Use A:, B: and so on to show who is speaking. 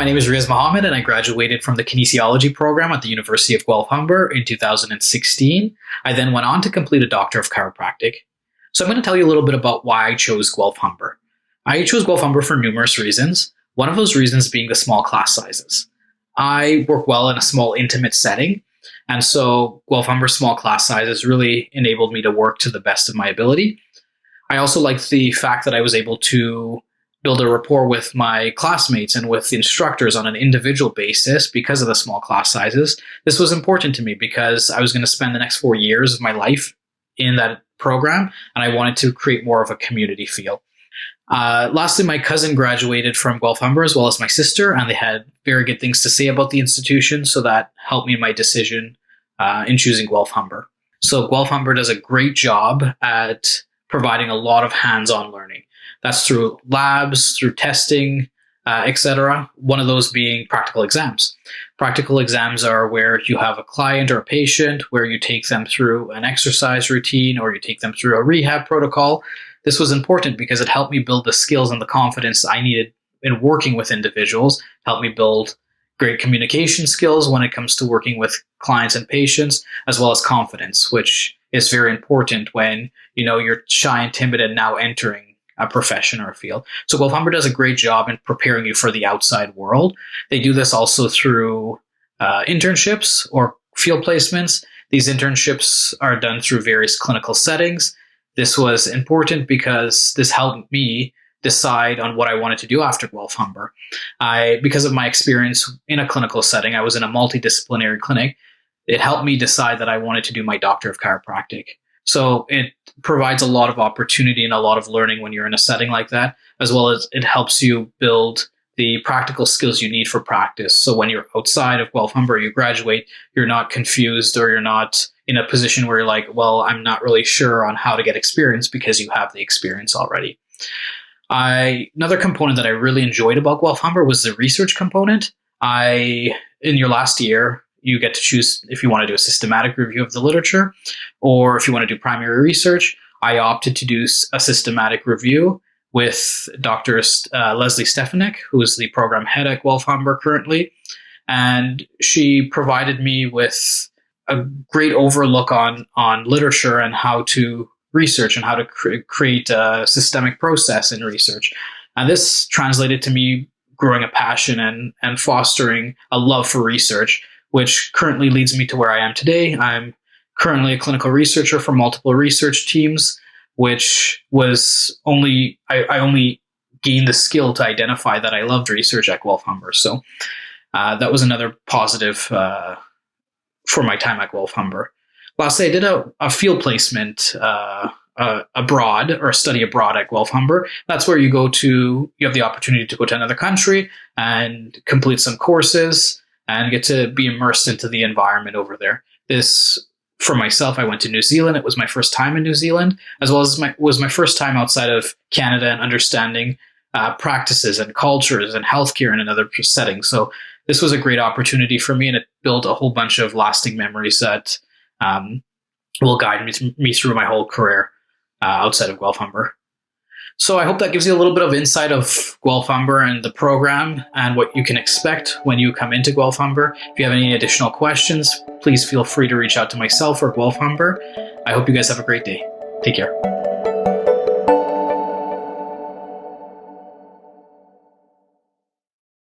A: my name is Riaz and I graduated from the Kinesiology program at the University of Guelph-Humber in 2016. I then went on to complete a Doctor of Chiropractic. So I'm going to tell you a little bit about why I chose Guelph-Humber. I chose Guelph-Humber for numerous reasons, one of those reasons being the small class sizes. I work well in a small, intimate setting, and so Guelph-Humber's small class sizes really enabled me to work to the best of my ability. I also liked the fact that I was able to build a rapport with my classmates and with the instructors on an individual basis because of the small class sizes. This was important to me because I was going to spend the next 4 years of my life in that program, and I wanted to create more of a community feel. Lastly, my cousin graduated from Guelph-Humber as well as my sister, and they had very good things to say about the institution, so that helped me in my decision in choosing Guelph-Humber. So Guelph-Humber does a great job at providing a lot of hands-on learning. That's through labs, through testing, etc. One of those being practical exams. Practical exams are where you have a client or a patient, where you take them through an exercise routine or you take them through a rehab protocol. This was important because it helped me build the skills and the confidence I needed in working with individuals, helped me build great communication skills when it comes to working with clients and patients, as well as confidence, which is very important when you're shy and timid and now entering a profession or a field. So Guelph-Humber does a great job in preparing you for the outside world. They do this also through internships or field placements. These internships are done through various clinical settings. This was important because this helped me decide on what I wanted to do after Guelph-Humber. Because of my experience in a clinical setting, I was in a multidisciplinary clinic. It helped me decide that I wanted to do my Doctor of Chiropractic. So it provides a lot of opportunity and a lot of learning when you're in a setting like that, as well as it helps you build the practical skills you need for practice. So when you're outside of Guelph-Humber, you graduate, you're not confused or you're not in a position where you're like, well, I'm not really sure on how to get experience because you have the experience already. Another component that I really enjoyed about Guelph-Humber was the research component. In your last year, you get to choose if you want to do a systematic review of the literature or if you want to do primary research. I opted to do a systematic review with Dr. Leslie Stefanik, who is the program head at Guelph-Humber currently. And she provided me with a great overlook on literature and how to research and how to create a systemic process in research. And this translated to me growing a passion and fostering a love for research, which currently leads me to where I am today. I'm currently a clinical researcher for multiple research teams, which was I only gained the skill to identify that I loved research at Guelph-Humber. So that was another positive for my time at Guelph-Humber. Lastly, I did a field placement abroad, or a study abroad at Guelph-Humber. That's where you have the opportunity to go to another country and complete some courses and get to be immersed into the environment over there. This, for myself, I went to New Zealand. It was my first time in New Zealand, as well as was my first time outside of Canada and understanding practices and cultures and healthcare in another setting. So this was a great opportunity for me, and it built a whole bunch of lasting memories that will guide me through my whole career outside of Guelph-Humber. So I hope that gives you a little bit of insight of Guelph-Humber and the program and what you can expect when you come into Guelph-Humber. If you have any additional questions, please feel free to reach out to myself or Guelph-Humber. I hope you guys have a great day. Take care.